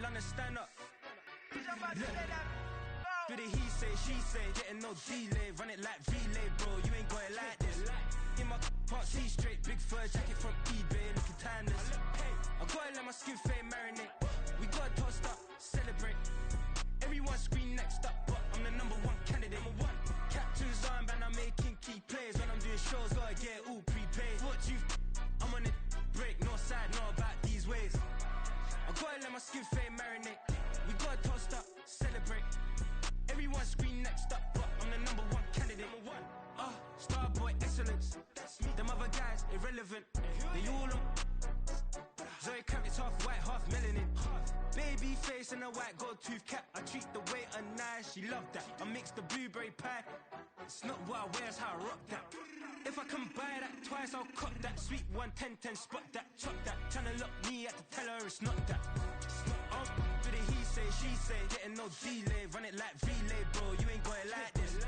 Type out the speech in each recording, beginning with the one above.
London, stand up. Do the he say, she say, getting no delay. Run it like relay, bro, you ain't got it like this. In my can't see straight, big fur jacket from eBay, looking timeless. I gotta let my skin fade marinate. We gotta toast up, celebrate. Everyone scream next up, but I'm the #1 candidate. Captain's armband, I'm making key plays. When I'm doing shows, gotta get it all prepaid. What you I'm on it, break, no side, know about these ways. I gotta let my skin fade marinate. We gotta toast up, celebrate. Everyone scream next up, but I'm the #1 candidate. Starboy excellence. Them other guys irrelevant. They all on. Zoe Kravitz half white, half melanin. Baby face and a white gold tooth cap. I treat the waiter nice, she love that. I mix the blueberry pie. It's not what I wear, it's how I rock that. If I can buy that twice, I'll cut that. Sweet 110, spot that, chop that. Tryna lock me at the teller, it's not that. Do the he say, she say, getting no delay. Run it like relay, bro, you ain't got it like this.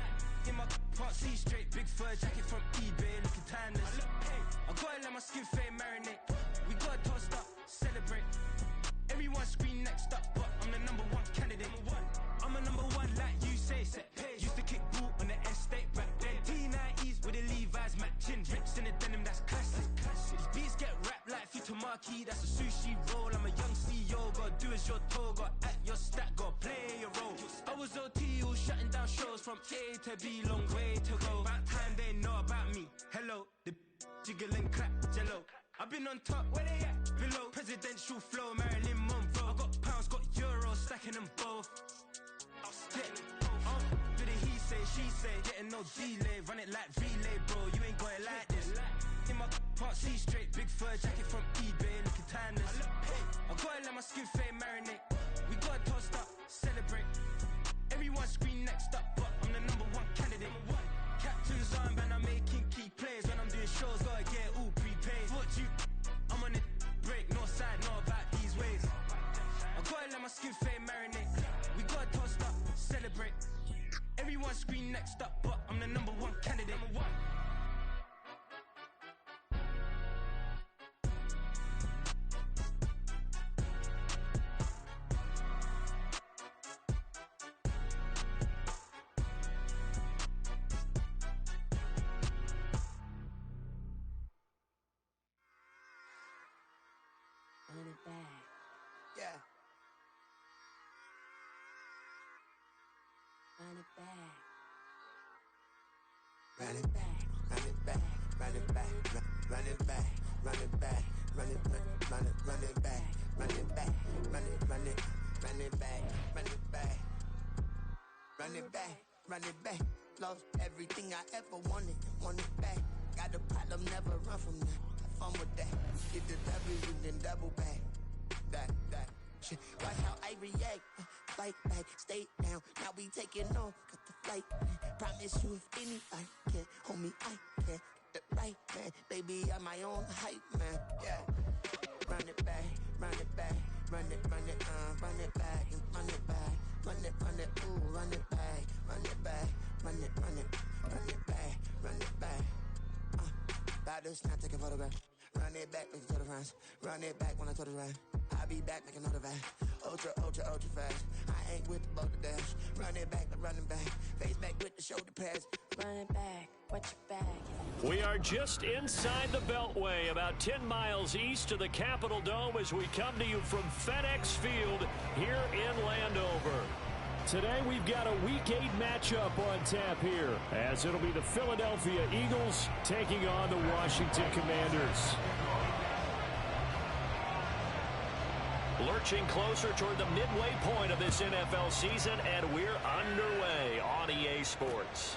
In my can't see straight, big fur jacket from eBay, looking timeless. I gotta let my skin fade marinate. We gotta toast up, celebrate. Everyone scream next up, but I'm the #1 candidate. I'm a #1 like you say, set pace. Used to kick ball on the estate back then. T90s with the Levi's matching. Rips in the denim, that's classic. These beats get wrapped like Futamaki, that's a sushi roll. I'm a young CEO, gotta do as you're told. Gotta act your stat, gotta play your role. I was OT, all shutting down shows from A to B, long way to go. About time they know about me. Hello, the jiggle and clap, jello. I've been on top, where they at? Below, presidential flow, Marilyn Monroe. I got pounds, got euros, stacking them both. I'll stick. Do the he say, she say, getting no delay. Run it like relay, bro, you ain't got it like this. In my can't see straight, big fur jacket from eBay, looking timeless. I gotta let my skin fade marinate. We gotta toast up, celebrate. Everyone scream next up, but I'm the #1 candidate. Captain's armband, I'm making key plays. When I'm doing shows, gotta get it all prepaid. What you I'm on it, break, no side, know about these ways. I gotta let my skin fade marinate. We gotta toast up, celebrate. Everyone scream next up, but I'm the #1 candidate. Run it back. Yeah. Run it back. Run it back. Run it back. Run it back. Run it back. Run it back. Run it back. Run it back. Run it back. Run it back. Run it back. Run it back. Run it back. Run it back. Lost everything I ever wanted. Want it back. Got a problem, never run from that. Have fun with that. Get the W and then double back. That shit. Watch how I react. Fight back, stay down. Now we taking off. Got the flight. Promise you if anybody can hold me, I can. Get the right man. Baby, I'm my own hype man. Yeah. Run it back, run it back, run it back, and run it back, run it, ooh, run it back, run it back, run it back, run it back. About to snap, take a photograph. Run it back, make it to the friends. Run it back when I told it right. I'll be back, make another back. Ultra fast. I ain't with the boulder dash. Run it back, face back with the shoulder pads. Run it back. Watch your back. We are just inside the Beltway, about 10 miles east of the Capitol Dome as we come to you from FedEx Field here in Landover. Today we've got a Week 8 matchup on tap here, as it'll be the Philadelphia Eagles taking on the Washington Commanders. Lurching closer toward the midway point of this NFL season, and we're underway on EA Sports.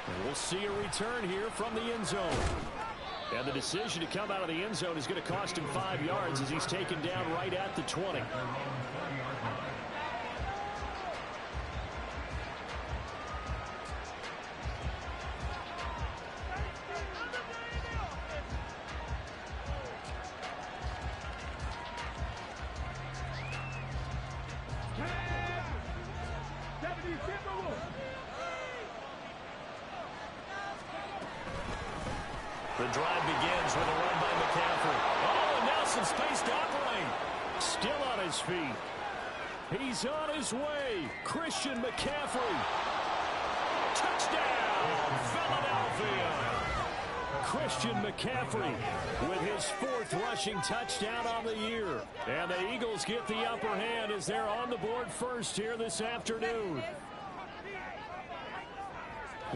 And we'll see a return here from the end zone. And the decision to come out of the end zone is going to cost him 5 yards as he's taken down right at the 20. The drive begins with a run by McCaffrey. Oh, and now some space to operate. Still on his feet. He's on his way. Christian McCaffrey. Touchdown, Philadelphia. Christian McCaffrey with his 4th rushing touchdown on the year. And the Eagles get the upper hand as they're on the board first here this afternoon.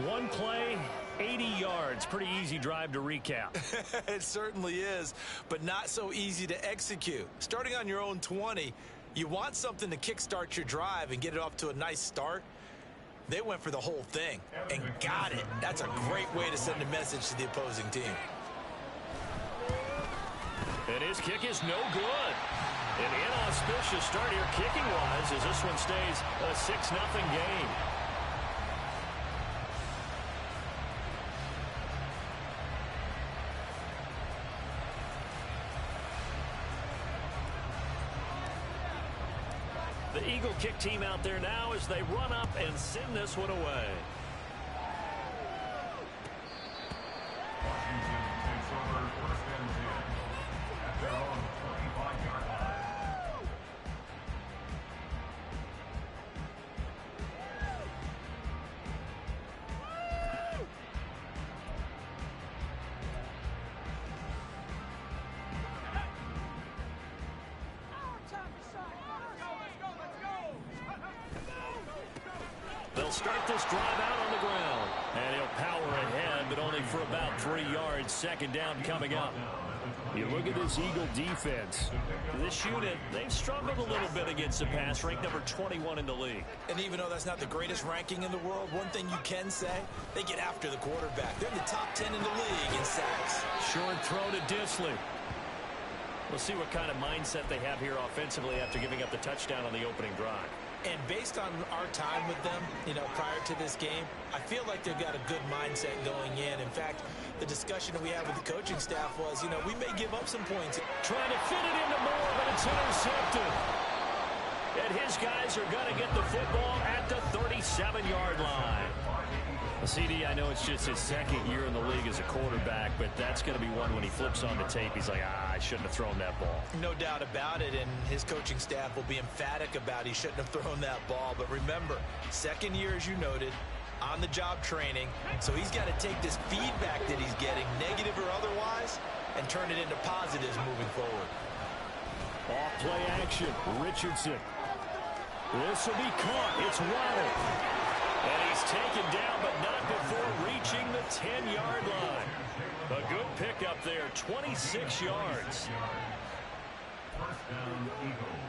One play, 80 yards. Pretty easy drive to recap. It certainly is, but not so easy to execute. Starting on your own 20, you want something to kickstart your drive and get it off to a nice start. They went for the whole thing and got it. That's a great way to send a message to the opposing team. And his kick is no good. An inauspicious start here kicking-wise as this one stays a 6-0 game. The Eagle kick team out there now as they run up and send this one away. Washington takes over 1st and 10 at their own 25-yard line. They'll start this drive out on the ground. And he'll power ahead, but only for about 3 yards. 2nd down coming up. You look at this Eagle defense. This unit, they've struggled a little bit against the pass, ranked number 21 in the league. And even though that's not the greatest ranking in the world, one thing you can say, they get after the quarterback. They're in the top 10 in the league in sacks. Short throw to Disley. We'll see what kind of mindset they have here offensively after giving up the touchdown on the opening drive. And based on our time with them, prior to this game, I feel like they've got a good mindset going in. In fact, the discussion we had with the coaching staff was, we may give up some points. Trying to fit it into Moore, but it's intercepted. And his guys are going to get the football at the 37-yard line. CD, I know it's just his 2nd year in the league as a quarterback, but that's going to be one when he flips on the tape. He's like, I shouldn't have thrown that ball. No doubt about it, and his coaching staff will be emphatic about he shouldn't have thrown that ball. But remember, 2nd year, as you noted, on-the-job training, so he's got to take this feedback that he's getting, negative or otherwise, and turn it into positives moving forward. Off-play action, Richardson. This will be caught. It's Waddle. And he's taken down, but not before reaching the 10-yard line. A good pickup there, 26 yards. 1st down, Eagles.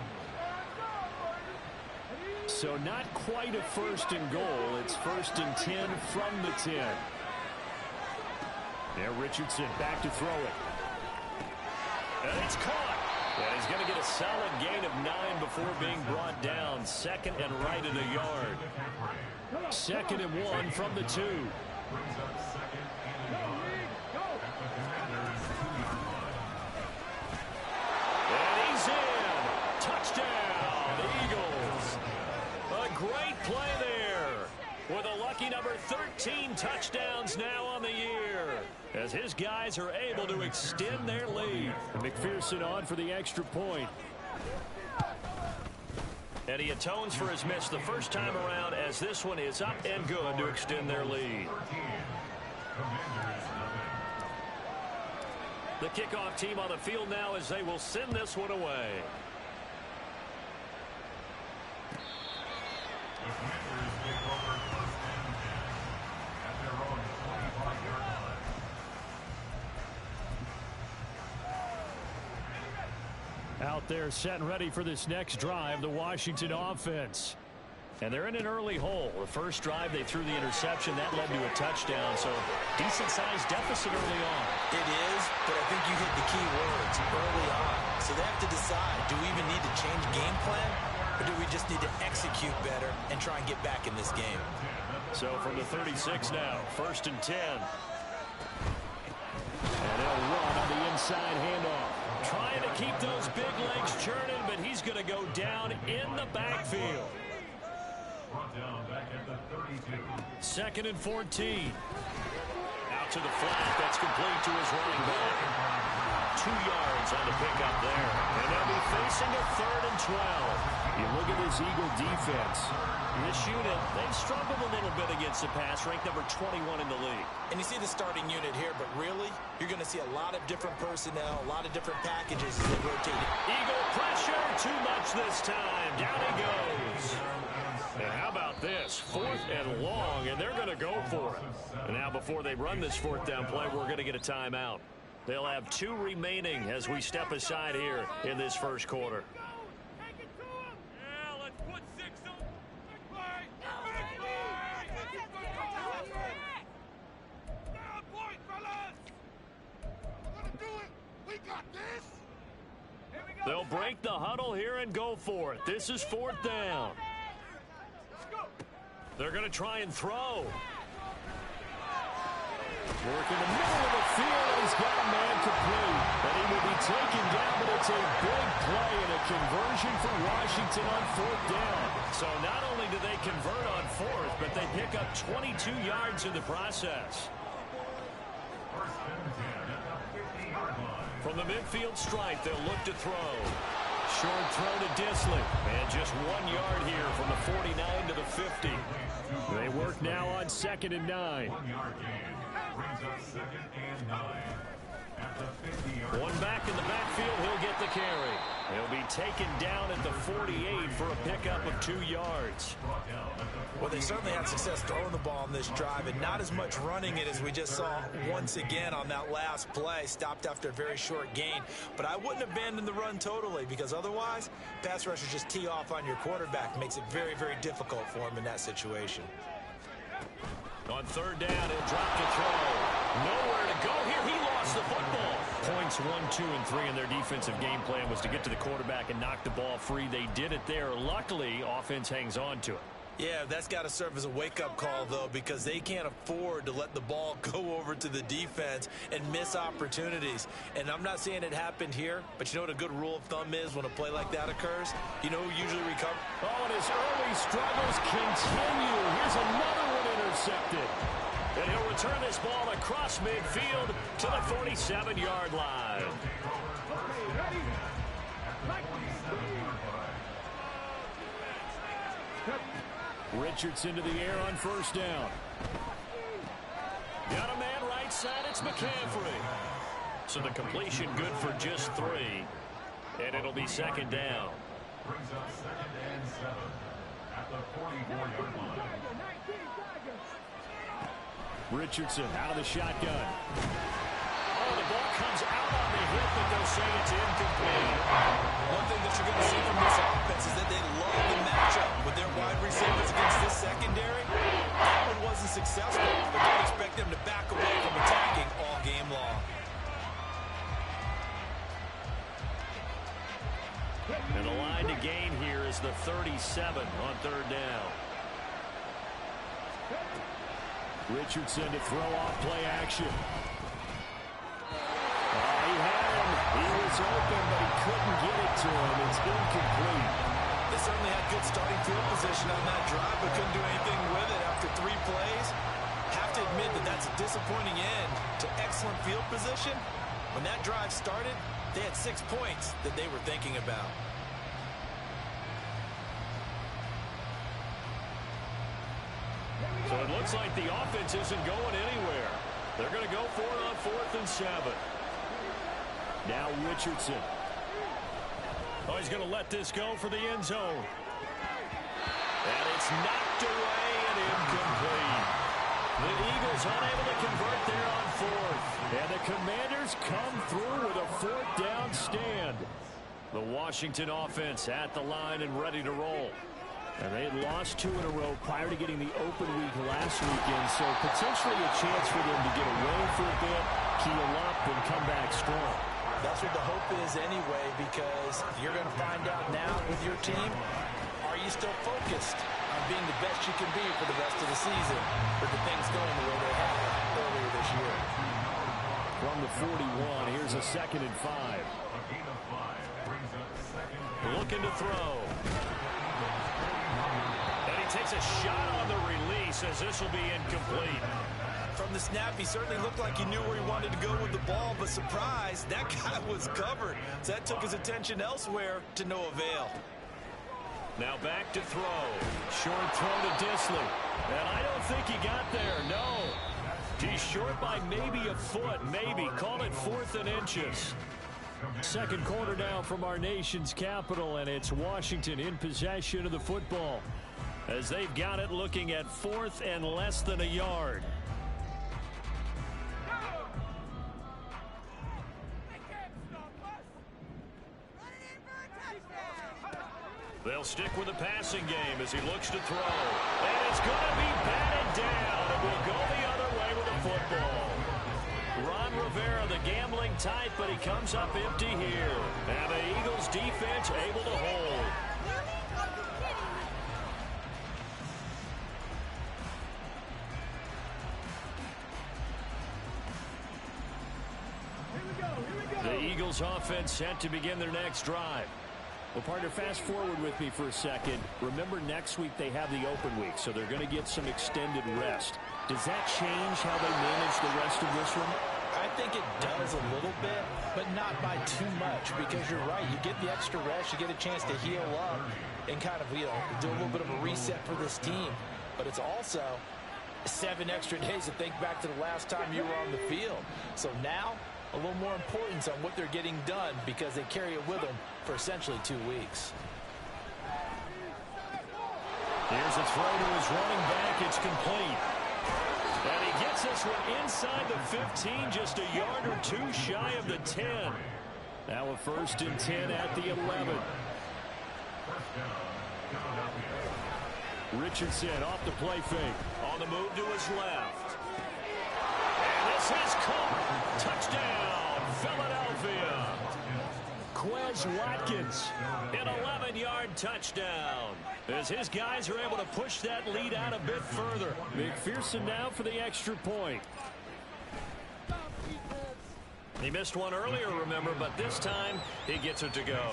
So not quite a 1st and goal. It's 1st and 10 from the 10. There, Richardson back to throw it. And it's caught. And he's going to get a solid gain of 9 before being brought down. 2nd and right at a yard. 2nd and 1 from the 2. Brings up 2nd and 1 at the Commanders' 2-yard line. And he's in. Touchdown, Eagles. A great play there. With a lucky number 13 touchdowns now on the year, as his guys are able to extend their lead. And McPherson on for the extra point. And he atones for his miss the first time around, as this one is up and good to extend their lead. The kickoff team on the field now as they will send this one away. The Commanders take over 1st and 10 at their own 25-yard line. Out there set and ready for this next drive, the Washington offense. And they're in an early hole. The first drive, they threw the interception. That led to a touchdown, so decent-sized deficit early on. It is, but I think you hit the key words early on. So they have to decide, do we even need to change game plan, or do we just need to execute better and try and get back in this game? So from the 36 now, 1st and 10. And they'll run on the inside handoff. Trying to keep those big legs churning, but he's going to go down in the backfield. Brought down back at the 32. 2nd and 14. Out to the flat. That's complete to his running back. 2 yards on the pickup there. And they'll be facing a 3rd and 12. You look at this Eagle defense. This unit, they've struggled a little bit against the pass, ranked number 21 in the league. And you see the starting unit here, but really, you're going to see a lot of different personnel, a lot of different packages as they rotate. Eagle pressure, too much this time. Down he goes. And how about this? 4th and long, and they're going to go for it. And now before they run this 4th down play, we're going to get a timeout. They'll have 2 remaining as we step aside here in this first quarter. They'll break the huddle here and go for it. This is 4th down. They're going to try and throw. Work in the middle of the field, and he's got a man complete. And he will be taken down, but it's a big play and a conversion for Washington on 4th down. So not only do they convert on 4th, but they pick up 22 yards in the process. From the midfield stripe, they'll look to throw. Short throw to Disley. And just 1 yard here from the 49 to the 50. They work now on 2nd and 9. 1 yard gain brings us 2nd and 9. At the 50-yard One back in the backfield, he'll get the carry. He'll be taken down at the 48 for a pickup of 2 yards. Well, they certainly had success throwing the ball on this drive and not as much running it as we just saw once again on that last play. Stopped after a very short gain. But I wouldn't abandon the run totally, because otherwise, pass rushers just tee off on your quarterback. Makes it very, very difficult for him in that situation. On 3rd down, he'll drop to throw. Nowhere to go here. He lost the football. Points 1, 2, and 3 in their defensive game plan was to get to the quarterback and knock the ball free. They did it there. Luckily, offense hangs on to it. Yeah, that's got to serve as a wake-up call, though, because they can't afford to let the ball go over to the defense and miss opportunities. And I'm not saying it happened here, but you know what a good rule of thumb is when a play like that occurs? You know who usually recovers? Oh, and his early struggles continue. Here's another one intercepted. And he'll return this ball across midfield to the 47-yard line. Richardson to the air on 1st down. Got a man right side. It's McCaffrey. So the completion good for just 3. And it'll be 2nd down. brings us 2nd and 7 at the 44-yard line. Richardson out of the shotgun. Oh, the ball comes out on the hip, but they'll say it's incomplete. One thing that you're going to see from this offense is that they love the matchup with their wide receivers against this secondary. That one wasn't successful, but don't expect them to back away from attacking all game long. And the line to gain here is the 37 on 3rd down. Richardson to throw off play action. Oh, he had him. He was open, but he couldn't get it to him. It's incomplete. They certainly had good starting field position on that drive, but couldn't do anything with it after 3 plays. Have to admit that that's a disappointing end to excellent field position. When that drive started, they had 6 points that they were thinking about. So it looks like the offense isn't going anywhere. They're going to go for it on 4th and 7. Now Richardson. Oh, he's going to let this go for the end zone. And it's knocked away and incomplete. The Eagles unable to convert there on 4th. And the Commanders come through with a 4th down stand. The Washington offense at the line and ready to roll. And they had lost 2 in a row prior to getting the open week last weekend, so potentially a chance for them to get away for a bit, keel up, and come back strong. That's what the hope is anyway, because you're going to find out now with your team, are you still focused on being the best you can be for the rest of the season, or do things going the way they have earlier this year? From the 41, here's a 2nd and 5. A gain of 5 brings up 2nd. Looking to throw. And he takes a shot on the release as this will be incomplete. From the snap, he certainly looked like he knew where he wanted to go with the ball, but surprise, that guy was covered. So that took his attention elsewhere to no avail. Now back to throw. Short throw to Disley. And I don't think he got there, no. He's short by maybe a foot, maybe. Call it 4th and inches. Second quarter now from our nation's capital, and it's Washington in possession of the football as they've got it looking at 4th and less than a yard. They'll stick with the passing game as he looks to throw. And it's going to be batted down. It will go the other way with the football. Ron Rivera, the gambling type, but he comes up empty here. And the Eagles defense able to hold. The Eagles offense set to begin their next drive. Well, partner, fast forward with me for a second. Remember, next week they have the open week, so they're going to get some extended rest. Does that change how they manage the rest of this one? I think it does a little bit, but not by too much, because you're right. You get the extra rest, you get a chance to heal up and kind of, do a little bit of a reset for this team. But it's also 7 extra days to think back to the last time you were on the field. So now, a little more importance on what they're getting done because they carry it with them for essentially 2 weeks. Here's a throw to his running back. It's complete. And he gets this one inside the 15, just a yard or 2 shy of the 10. Now a 1st and 10 at the 11. Richardson off the play fake. On the move to his left. And this is caught. Touchdown, Philadelphia. Quez Watkins, an 11-yard touchdown. As his guys are able to push that lead out a bit further. McPherson now for the extra point. He missed one earlier, remember, but this time he gets it to go.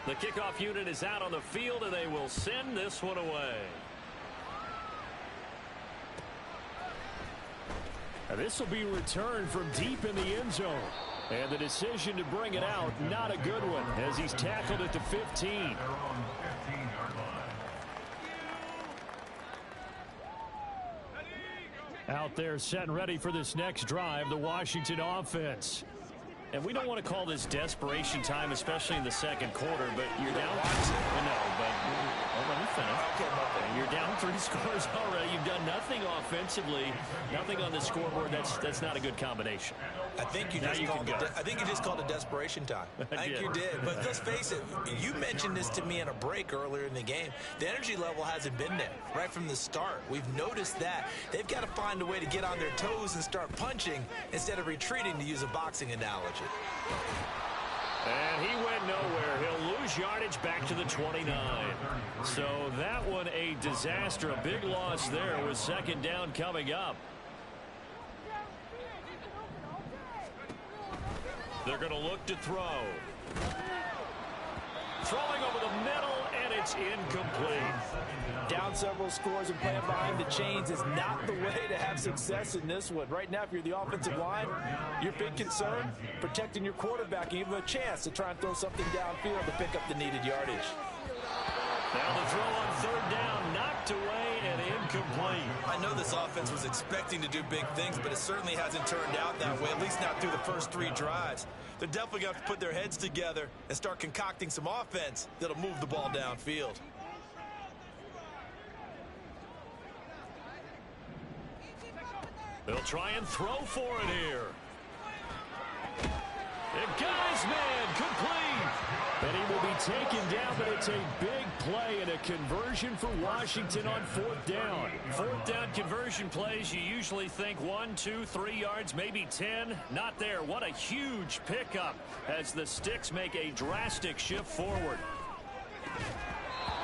The kickoff unit is out on the field, and they will send this one away. And this will be returned from deep in the end zone. And the decision to bring it out, not a good one, as he's tackled at the 15. Out there set and ready for this next drive, the Washington offense. And we don't want to call this desperation time, especially in the second quarter, but you're down. Let me finish. Okay, you're down 3 scores already. You've done nothing offensively, nothing on the scoreboard. That's not a good combination. I think you just called it desperation time. I think you did. But let's face it, you mentioned this to me in a break earlier in the game. The energy level hasn't been there right from the start. We've noticed that. They've got to find a way to get on their toes and start punching instead of retreating, to use a boxing analogy. And he went nowhere. He'll lose yardage back to the 29. So that one a disaster. A big loss there with second down coming up. They're going to look to throw. Throwing over the middle, and it's incomplete. Down several scores and playing behind the chains is not the way to have success in this one. Right now, if you're the offensive line, your big concern, protecting your quarterback and give him a chance to try and throw something downfield to pick up the needed yardage. Now the throw on third down, knocked away and incomplete. I know this offense was expecting to do big things, but it certainly hasn't turned out that way, at least not through the first 3 drives. They're definitely going to have to put their heads together and start concocting some offense that'll move the ball downfield. They'll try and throw for it here. And guy's man complete. And he will be taken down, but it's a big play and a conversion for Washington on 4th down. 4th down conversion plays, you usually think 1, 2, 3 yards, maybe 10. Not there. What a huge pickup as the Sticks make a drastic shift forward.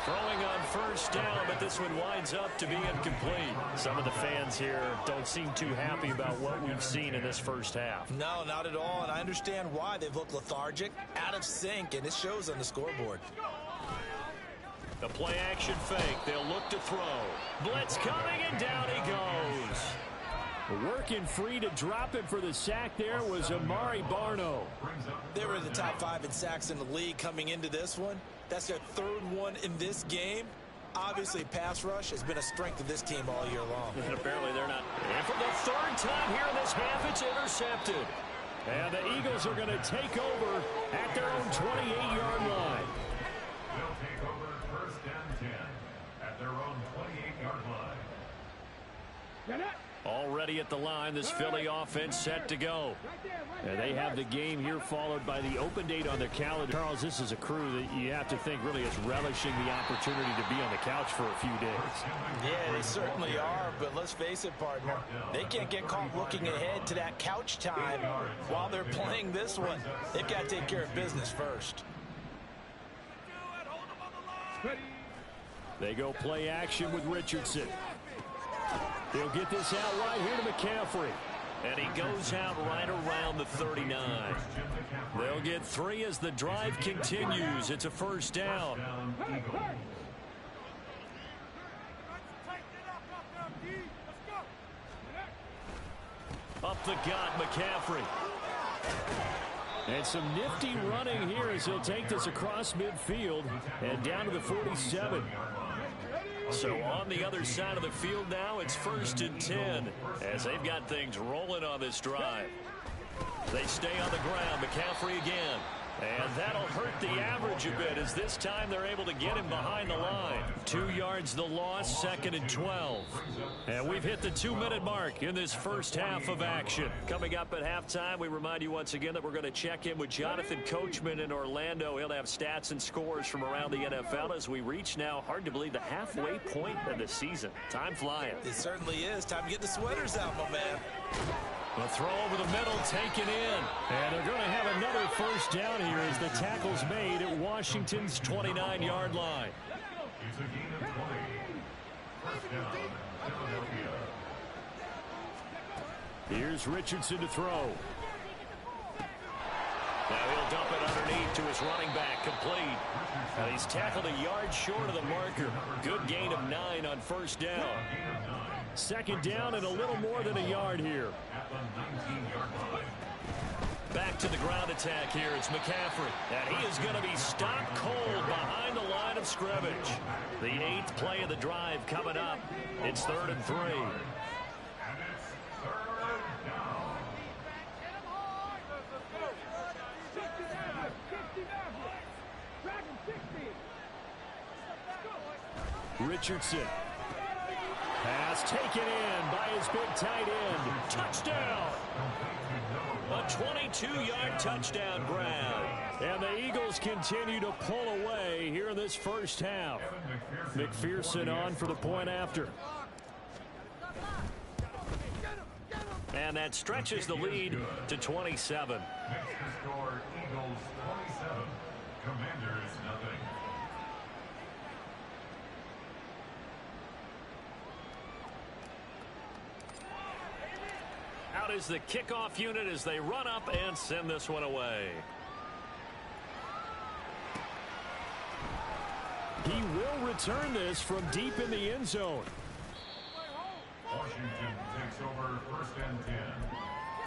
Throwing on first down, but this one winds up to be incomplete. Some of the fans here don't seem too happy about what we've seen in this first half. No, not at all, and I understand why. They've looked lethargic, out of sync, and it shows on the scoreboard. The play action fake. They'll look to throw. Blitz coming, and down he goes. Working free to drop him for the sack there was Amari Barno. They were in the top 5 in sacks in the league coming into this one. That's their 3rd one in this game. Obviously, pass rush has been a strength of this team all year long. And apparently they're not. And for the 3rd time here in this half, it's intercepted. And the Eagles are going to take over at their own 28-yard line. They'll take over 1st and 10 at their own 28-yard line. Already at the line, this Philly offense set to go. And they have the game here followed by the open date on their calendar. Charles, this is a crew that you have to think really is relishing the opportunity to be on the couch for a few days. Yeah, they certainly are, but let's face it, partner. They can't get caught looking ahead to that couch time while they're playing this one. They've got to take care of business first. They go play action with Richardson. He'll get this out right here to McCaffrey. And he goes out right around the 39. They'll get 3 as the drive continues. It's a 1st down. Up the gut, McCaffrey. And some nifty running here as he'll take this across midfield and down to the 47. So on the other side of the field now, it's 1st and 10 as they've got things rolling on this drive. They stay on the ground. McCaffrey again. And that'll hurt the average a bit as this time they're able to get him behind the line. 2 yards the loss, 2nd and 12. And we've hit the 2-minute mark in this first half of action. Coming up at halftime, we remind you once again that we're going to check in with Jonathan Coachman in Orlando. He'll have stats and scores from around the NFL as we reach now, hard to believe, the halfway point of the season. Time flying. It certainly is. Time to get the sweaters out, my man. A throw over the middle taken in. And they're going to have another 1st down here as the tackle's made at Washington's 29-yard line. It's a gain of 20. 1st down, Philadelphia. Here's Richardson to throw. Now he'll dump it underneath to his running back, complete. And he's tackled a yard short of the marker. Good gain of 9 on 1st down. 2nd down and a little more than a yard here. Back to the ground attack here. It's McCaffrey. And he is going to be stopped cold behind the line of scrimmage. The 8th play of the drive coming up. It's 3rd and 3. Richardson. Pass taken in by his big tight end. Touchdown. A 22-yard touchdown grab. And the Eagles continue to pull away here in this first half. McPherson on for the point after. And that stretches the lead to 27. Makes the score Eagles 27, Commanders nothing. Out is the kickoff unit as they run up and send this one away. He will return this from deep in the end zone. Washington takes over 1st and 10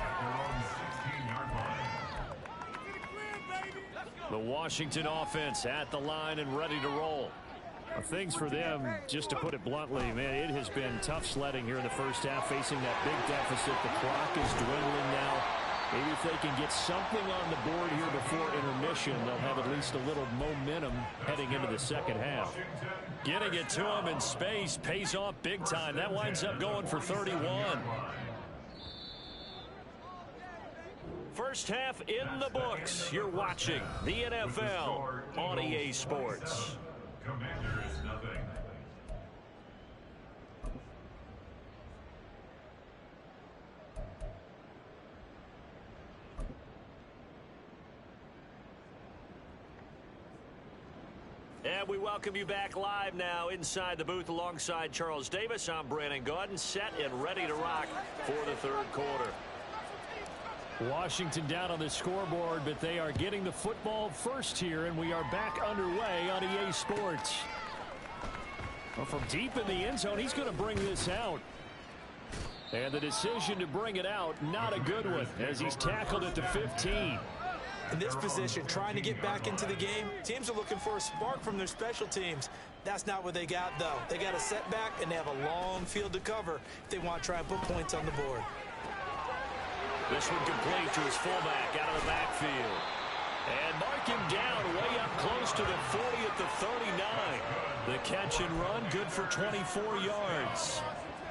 at their own 16-yard line. The Washington offense at the line and ready to roll. Things for them, just to put it bluntly, man, it has been tough sledding here in the first half, facing that big deficit. The clock is dwindling now. Maybe if they can get something on the board here before intermission, they'll have at least a little momentum heading into the second half. Getting it to him in space pays off big time. That winds up going for 31. First half in the books. You're watching the NFL on EA Sports. Commanders nothing. And we welcome you back live now inside the booth alongside Charles Davis. I'm Brandon Gaudin, set and ready to rock for the 3rd quarter. Washington down on the scoreboard, but they are getting the football first here, and we are back underway on EA Sports. Well, from deep in the end zone, he's going to bring this out. And the decision to bring it out, not a good one, as he's tackled at the 15. In this position, trying to get back into the game, teams are looking for a spark from their special teams. That's not what they got, though. They got a setback, and they have a long field to cover if they want to try and put points on the board. This one complete to his fullback out of the backfield. And mark him down way up close to the 40 at the 39. The catch and run, good for 24 yards.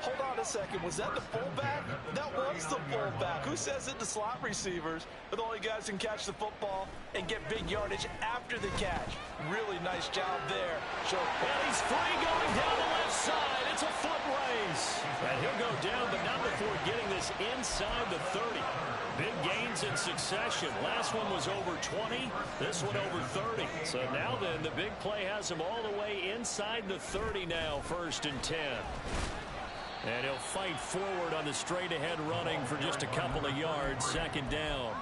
Hold on a second. Was that the fullback? That was the fullback. Who says it? The slot receivers are the only guys who can catch the football and get big yardage after the catch. Really nice job there. And he's free going down the left side. It's a foot race. And he'll go down, but not before getting this inside the 30. Big gains in succession. Last one was over 20. This one over 30. So now then, the big play has him all the way inside the 30 now, 1st and 10. And he'll fight forward on the straight-ahead running for just a couple of yards, 2nd down.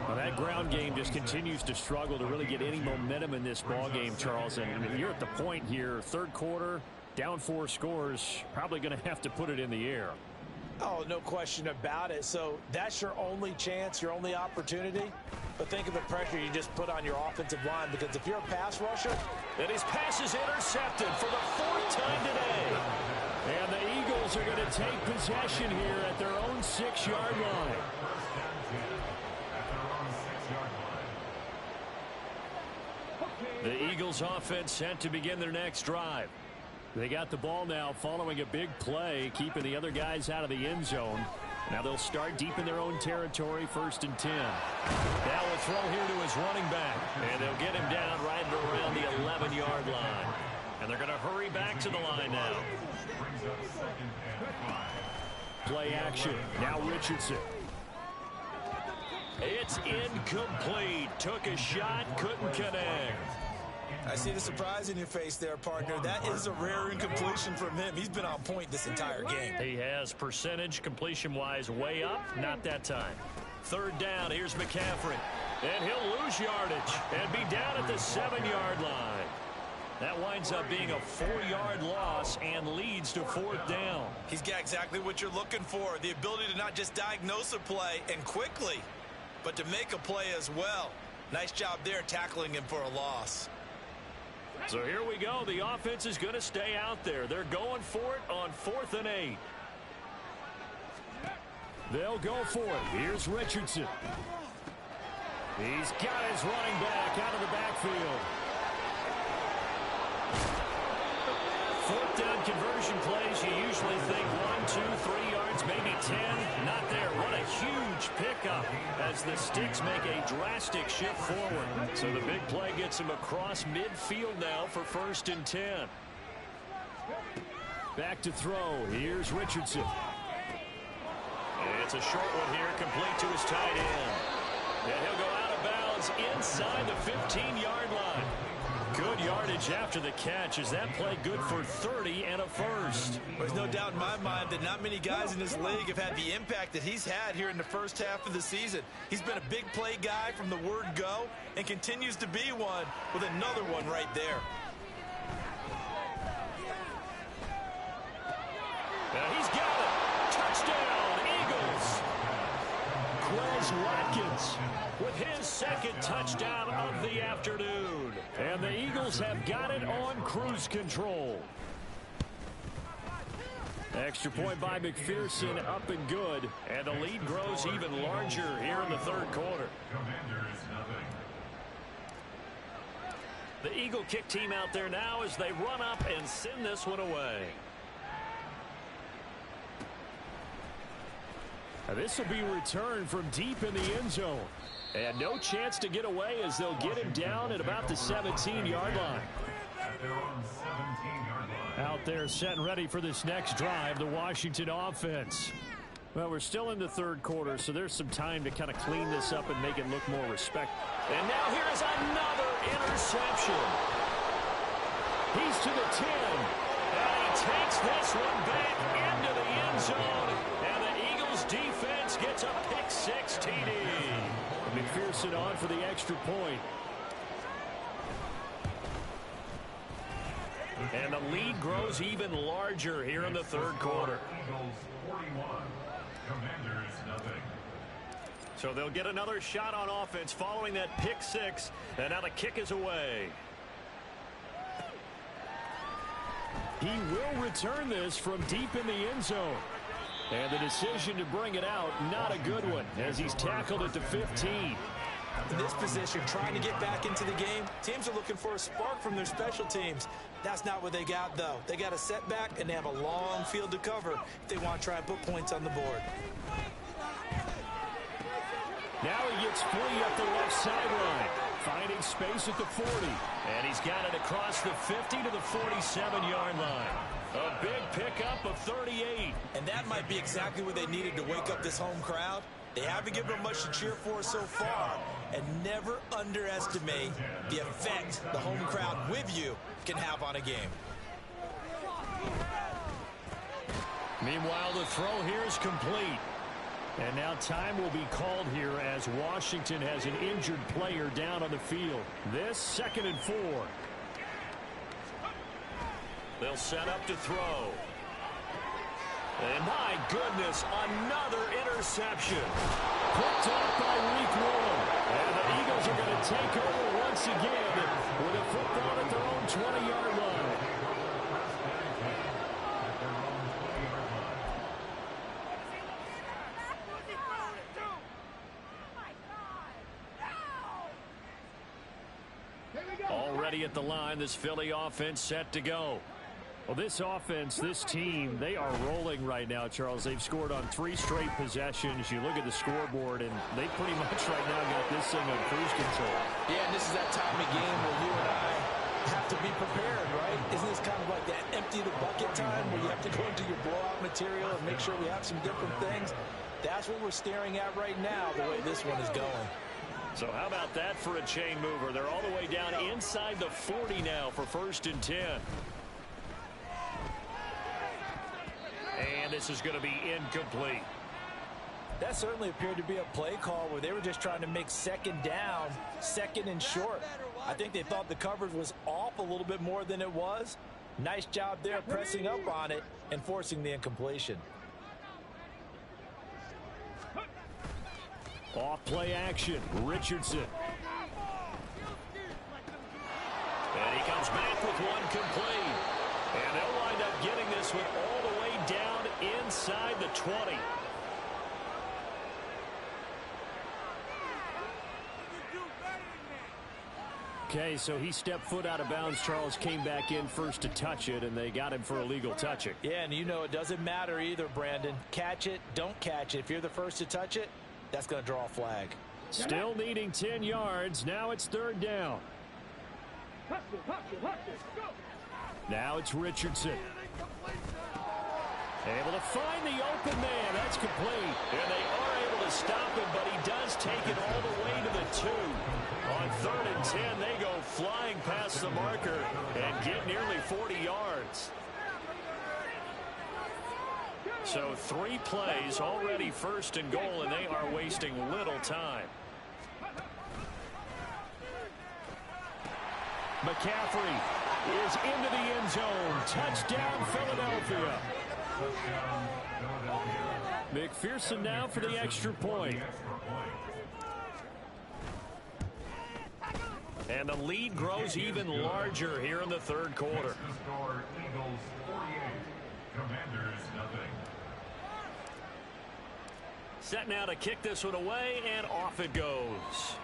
Well, that ground game just continues to struggle to really get any momentum in this ball game, Charles. And you're at the point here, 3rd quarter, down 4 scores, probably going to have to put it in the air. Oh, no question about it. So that's your only chance, your only opportunity. But think of the pressure you just put on your offensive line, because if you're a pass rusher, and his pass is intercepted for the 4th time today. And the Eagles are going to take possession here at their own 6-yard line. The Eagles offense set to begin their next drive. They got the ball now following a big play, keeping the other guys out of the end zone. Now they'll start deep in their own territory, 1st and 10. Now will throw here to his running back, and they'll get him down right around the 11-yard line. And they're going to hurry back to the line now. Play action. Now Richardson. It's incomplete. Took a shot, couldn't connect. I see the surprise in your face there, partner. That is a rare incompletion from him. He's been on point this entire game. He has percentage completion-wise way up. Not that time. 3rd down. Here's McCaffrey. And he'll lose yardage and be down at the 7-yard line. That winds up being a 4-yard loss and leads to 4th down. He's got exactly what you're looking for. The ability to not just diagnose a play and quickly, but to make a play as well. Nice job there tackling him for a loss. So here we go. The offense is going to stay out there. They're going for it on 4th and 8. They'll go for it. Here's Richardson. He's got his running back out of the backfield. 4th down conversion plays, you usually think 1, 2, 3 yards, maybe 10. Not there. What a huge pickup as the Sticks make a drastic shift forward. So the big play gets him across midfield now for 1st and 10. Back to throw. Here's Richardson. It's a short one here, complete to his tight end. And he'll go out of bounds inside the 15-yard line. Good yardage after the catch. Is that play good for 30 and a 1st? There's no doubt in my mind that not many guys in this league have had the impact that he's had here in the 1st half of the season. He's been a big play guy from the word go and continues to be one with another one right there. Now he's got it. Touchdown, Eagles. Quez Watkins with his 2nd touchdown of the afternoon. And the Eagles have got it on cruise control. Extra point by McPherson, up and good. And the lead grows even larger here in the 3rd quarter. The Eagle kick team out there now as they run up and send this one away. Now this will be returned from deep in the end zone. And no chance to get away as they'll get him down at about the 17-yard line. Out there set and ready for this next drive, the Washington offense. Well, we're still in the 3rd quarter, so there's some time to kind of clean this up and make it look more respectful. And now here's another interception. He's to the 10. And he takes this one back into the end zone. And the Eagles defense gets a pick-6 TD. McPherson on for the extra point. And the lead grows even larger here in the third quarter. Eagles 41, Commanders nothing. So they'll get another shot on offense following that pick six. And now the kick is away. He will return this from deep in the end zone. And the decision to bring it out, not a good one, as he's tackled at the 15. In this position, trying to get back into the game, teams are looking for a spark from their special teams. That's not what they got, though. They got a setback, and they have a long field to cover if they want to try and put points on the board. Now he gets free up the left sideline, finding space at the 40. And he's got it across the 50 to the 47-yard line. A big pickup of 38. And that might be exactly what they needed to wake up this home crowd. They haven't given them much to cheer for so far. And never underestimate the effect the home crowd with you can have on a game. Meanwhile, the throw here is complete. And now time will be called here as Washington has an injured player down on the field. This 2nd and 4. They'll set up to throw. And my goodness, another interception. Picked off by week 1. And the Eagles are going to take over once again with a football at their own 20-yard line. Already at the line, this Philly offense set to go. Well, this offense, this team, they are rolling right now, Charles. They've scored on 3 straight possessions. You look at the scoreboard, and they pretty much right now got this thing on cruise control. Yeah, and this is that time of game where you and I have to be prepared, right? Isn't this kind of like that empty the bucket time where you have to go into your blowout material and make sure we have some different things? That's what we're staring at right now, the way this one is going. So how about that for a chain mover? They're all the way down inside the 40 now for 1st and 10. And this is going to be incomplete. That certainly appeared to be a play call where they were just trying to make 2nd down, 2nd and short. I think they thought the coverage was off a little bit more than it was. Nice job there pressing up on it and forcing the incompletion. Off play action, Richardson. And he comes back with one complete. And they'll wind up getting this one all the way down inside the 20. Okay, so he stepped foot out of bounds. Charles came back in first to touch it, and they got him for illegal touching. Yeah, and you know it doesn't matter either, Brandon. Catch it, don't catch it. If you're the first to touch it, that's going to draw a flag. Still needing 10 yards. Now it's 3rd down. Now it's Richardson. Able to find the open man. That's complete. And they are able to stop him, but he does take it all the way to the 2. On 3rd and 10, they go flying past the marker and get nearly 40 yards. So 3 plays, already 1st and goal, and they are wasting little time. McCaffrey is into the end zone. Touchdown, Philadelphia. McPherson now for the extra point. And the lead grows even larger here in the 3rd quarter. Eagles 48, Commanders nothing. Set now to kick this one away, and off it goes.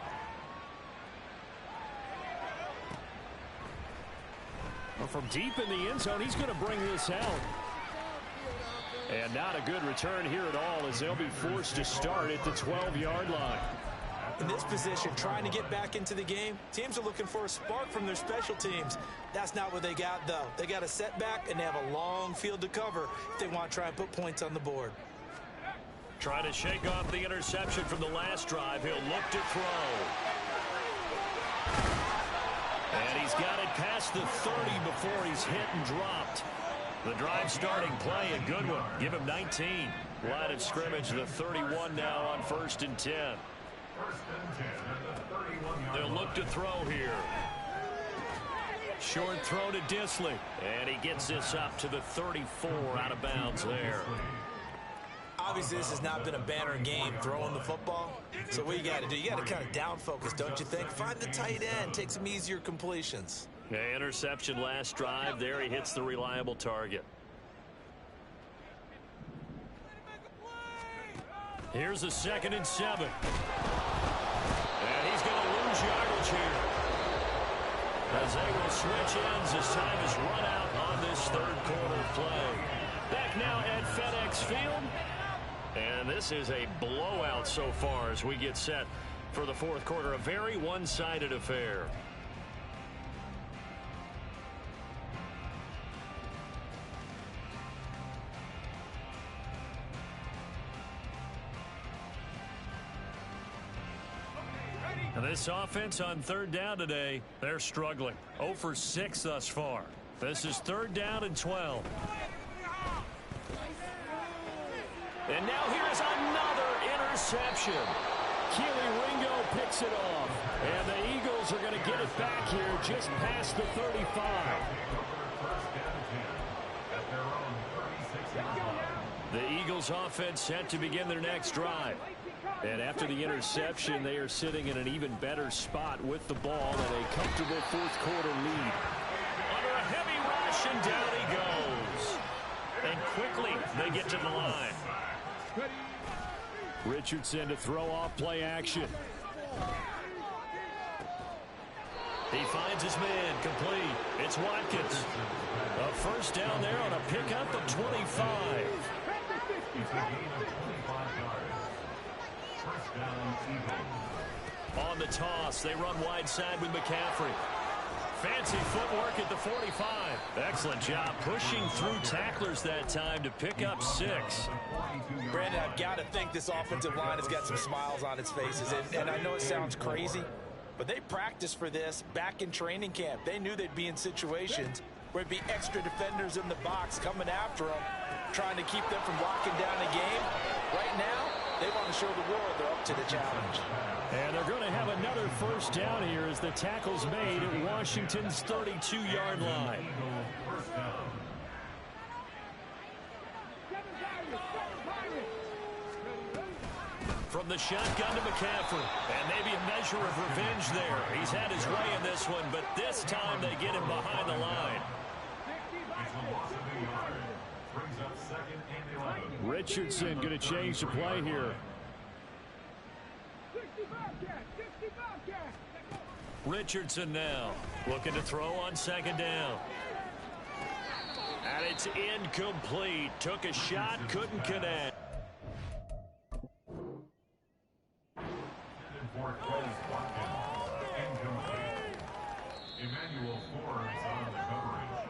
Well, from deep in the end zone, he's going to bring this out. And not a good return here at all, as they'll be forced to start at the 12-yard line. In this position, trying to get back into the game, teams are looking for a spark from their special teams. That's not what they got, though. They got a setback, and they have a long field to cover if they want to try and put points on the board. Trying to shake off the interception from the last drive. He'll look to throw. And he's got it past the 30 before he's hit and dropped. The drive starting play, a good one. Give him 19. Line of scrimmage, the 31 now on 1st and 10. First and 10 at the 31-yard line. They'll look to throw here. Short throw to Disley. And he gets this up to the 34 out of bounds there. Obviously, this has not been a banner game throwing the football. So what you got to do, you got to kind of down focus, don't you think? Find the tight end, take some easier completions. Yeah, interception last drive. There he hits the reliable target. Here's a 2nd and 7. And he's going to lose yardage here, as they will switch ends as time is run out on this 3rd quarter play. Back now at FedEx Field. And this is a blowout so far as we get set for the 4th quarter. A very one-sided affair. And this offense on 3rd down today, they're struggling. 0 for 6 thus far. This is 3rd down and 12. And now here's another interception. Keely Ringo picks it off. And the Eagles are going to get it back here just past the 35. The Eagles offense set to begin their next drive. And after the interception, they are sitting in an even better spot with the ball and a comfortable 4th quarter lead. Under a heavy rush, and down he goes. And quickly, they get to the line. Richardson to throw off play action. He finds his man, complete. It's Watkins. A 1st down there on a pickup of 25. On the toss, they run wide side with McCaffrey. Fancy footwork at the 45. Excellent job pushing through tacklers that time to pick up 6. Brandon, I've got to think this offensive line has got some smiles on its faces. And I know it sounds crazy, but they practiced for this back in training camp. They knew they'd be in situations where it'd be extra defenders in the box coming after them, trying to keep them from locking down a game. Right now, they want to show the world they're up to the challenge. And they're going to have another 1st down here as the tackle's made at Washington's 32-yard line. From the shotgun to McCaffrey. And maybe a measure of revenge there. He's had his way in this one, but this time they get him behind the line. Richardson going to change the play here. Richardson now looking to throw on 2nd down. And it's incomplete. Took a shot, couldn't connect. Emmanuel Forbes on the coverage.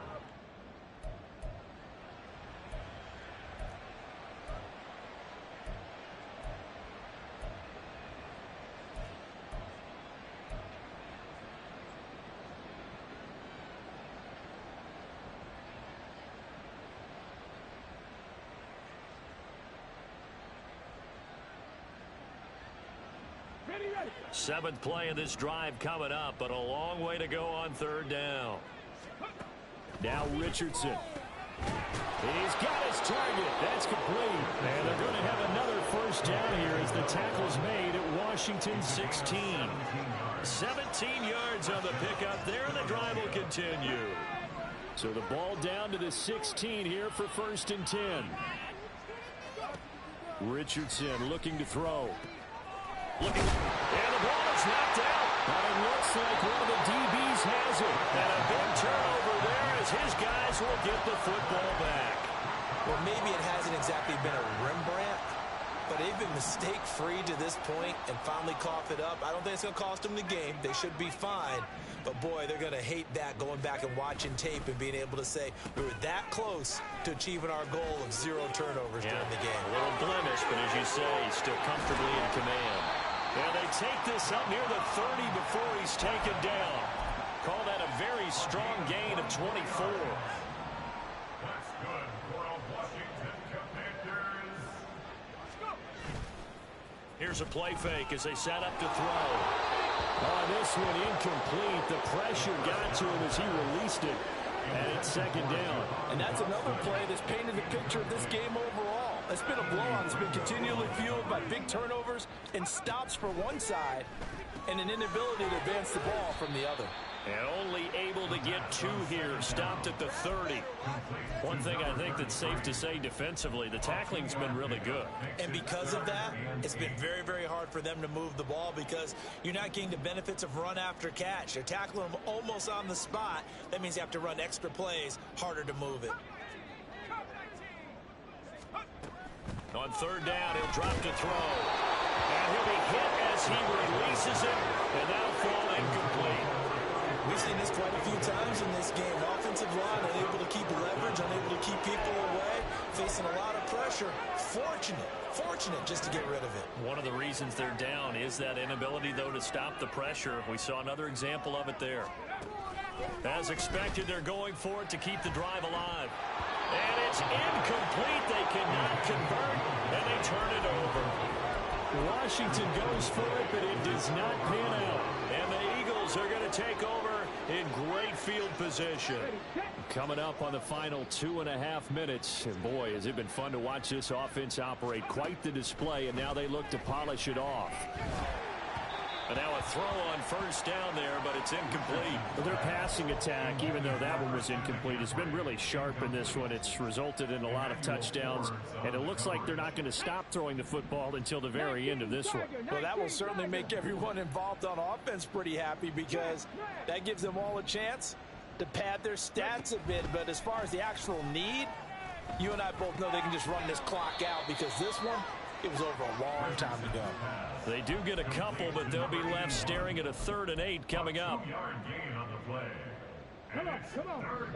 Ready. 7th play of this drive coming up, but a long way to go on 3rd down. Now Richardson. He's got his target. That's complete. And they're going to have another 1st down here as the tackle's made at Washington 16. 17 yards on the pickup there, and the drive will continue. So the ball down to the 16 here for 1st and 10. Richardson looking to throw. And the ball is knocked out. But it looks like one of the DBs has it. And a big turnover there as his guys will get the football back. Well, maybe it hasn't exactly been a Rembrandt, but they've been mistake-free to this point and finally cough it up. I don't think it's going to cost them the game. They should be fine. But, boy, they're going to hate that, going back and watching tape and being able to say we were that close to achieving our goal of 0 turnovers during the game. A little blemish, but as you say, still comfortably in command. And they take this up near the 30 before he's taken down. Call that a very strong gain of 24. That's good for the Washington Commanders. Here's a play fake as they set up to throw. On this one, incomplete. The pressure got to him as he released it. And it's second down. And that's another play that's painted the picture of this game overall. It's been a blowout. It's been continually fueled by big turnovers and stops for one side and an inability to advance the ball from the other. And only able to get 2 here. Stopped at the 30. One thing I think that's safe to say defensively, the tackling's been really good. And because of that, it's been very, very hard for them to move the ball because you're not getting the benefits of run after catch. They're tackling them almost on the spot. That means you have to run extra plays, harder to move it. On third down, he'll drop to throw. And he'll be hit as he releases it. And that'll fall incomplete. We've seen this quite a few times in this game. Offensive line unable to keep leverage, unable to keep people away, facing a lot of pressure. Fortunate just to get rid of it. One of the reasons they're down is that inability, though, to stop the pressure. We saw another example of it there. As expected, they're going for it to keep the drive alive. And it's incomplete. They cannot convert, and they turn it over. Washington goes for it, but it does not pan out. And the Eagles are going to take over in great field position. Coming up on the final 2.5 minutes. And boy, has it been fun to watch this offense operate. Quite the display, and now they look to polish it off. And now a throw on first down there, but it's incomplete. Their passing attack, even though that one was incomplete, has been really sharp in this one. It's resulted in a lot of touchdowns, and it looks like they're not going to stop throwing the football until the very end of this one. Well, that will certainly make everyone involved on offense pretty happy because that gives them all a chance to pad their stats a bit. But as far as the actual need, you and I both know they can just run this clock out because this one, it was over a long time ago. They do get a couple, but they'll be left staring at a 3rd and 8 coming up.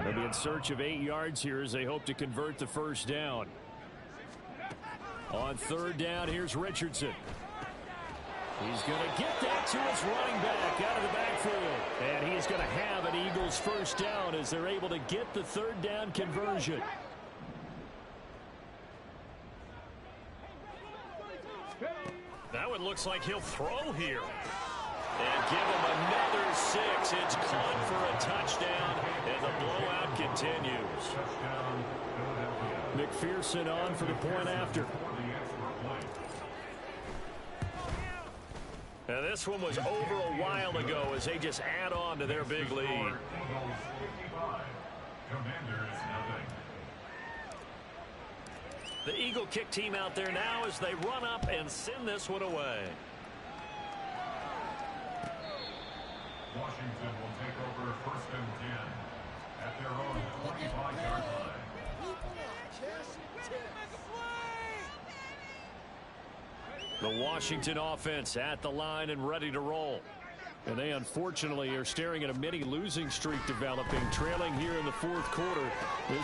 They'll be in search of 8 yards here as they hope to convert the first down. On 3rd down, here's Richardson. He's going to get that to his running back out of the backfield. And he's going to have an Eagles first down as they're able to get the 3rd down conversion. That one looks like he'll throw here. And give him another 6. It's caught for a touchdown, and the blowout continues. McPherson on for the point after. Now this one was over a while ago as they just add on to their big lead. The Eagle kick team out there now as they run up and send this one away. Washington will take over 1st and 10 at their own 25-yard line. The Washington offense at the line and ready to roll. And they unfortunately are staring at a mini losing streak developing, trailing here in the 4th quarter. And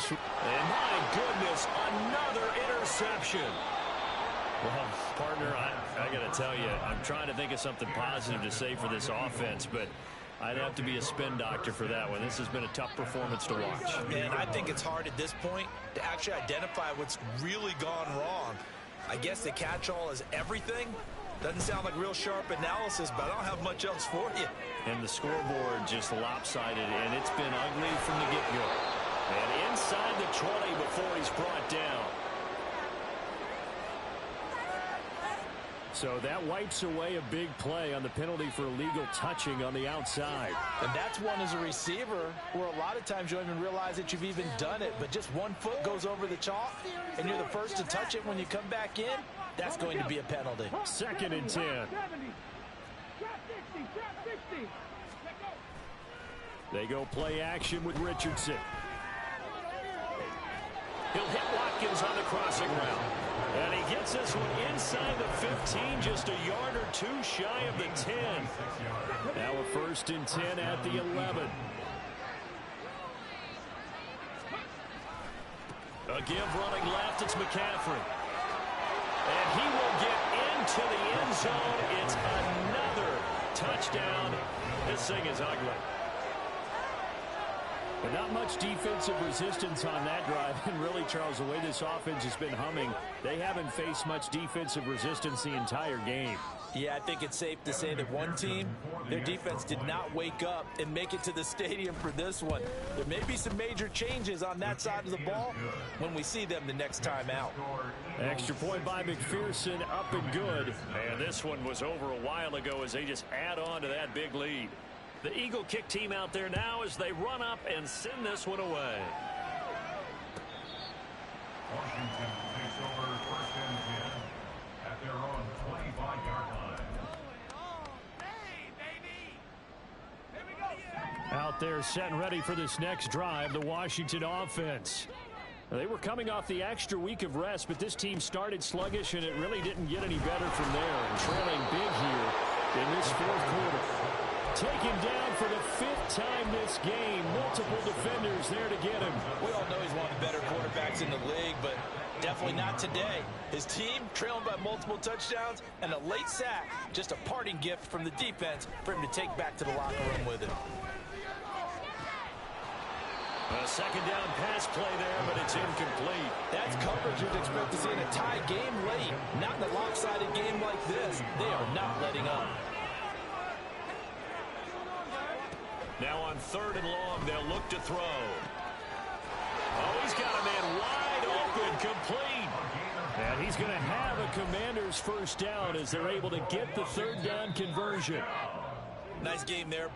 my goodness, another interception. Well, partner, I got to tell you, I'm trying to think of something positive to say for this offense, but I'd have to be a spin doctor for that one. This has been a tough performance to watch. And I think it's hard at this point to actually identify what's really gone wrong. I guess the catch-all is everything. Doesn't sound like real sharp analysis, but I don't have much else for you. And the scoreboard just lopsided, and it's been ugly from the get-go. And inside the 20 before he's brought down. So that wipes away a big play on the penalty for illegal touching on the outside. And that's one as a receiver where a lot of times you don't even realize that you've even done it, but just one foot goes over the chalk, and you're the first to touch it when you come back in. That's going to be a penalty. 2nd and 10. They go play action with Richardson. He'll hit Watkins on the crossing route. And he gets this one inside the 15, just a yard or 2 shy of the 10. Now a 1st and 10 at the 11. A give running left, it's McCaffrey. And he will get into the end zone. It's another touchdown. This thing is ugly. But not much defensive resistance on that drive. And really, Charles, the way this offense has been humming, they haven't faced much defensive resistance the entire game. Yeah, I think it's safe to say that one team, their defense did not wake up and make it to the stadium for this one. There may be some major changes on that side of the ball when we see them the next time out. Extra point by McPherson, up and good. And this one was over a while ago as they just add on to that big lead. The Eagle kick team out there now as they run up and send this one away. Washington takes over 1st and 10 at their own 25-yard line. Out there set and ready for this next drive, the Washington offense. They were coming off the extra week of rest, but this team started sluggish, and it really didn't get any better from there. And trailing big here in this 4th quarter. Taken down for the 5th time this game. Multiple defenders there to get him. We all know he's one of the better quarterbacks in the league, but definitely not today. His team trailing by multiple touchdowns and a late sack. Just a parting gift from the defense for him to take back to the locker room with him. A second down pass play there, but it's incomplete. That's coverage you'd expect to see in a tie game late. Not in a lopsided game like this. They are not letting up. Now on 3rd and long, they'll look to throw. Oh, he's got a man wide open, complete. And he's going to have a Commander's first down as they're able to get the 3rd down conversion. Nice game there.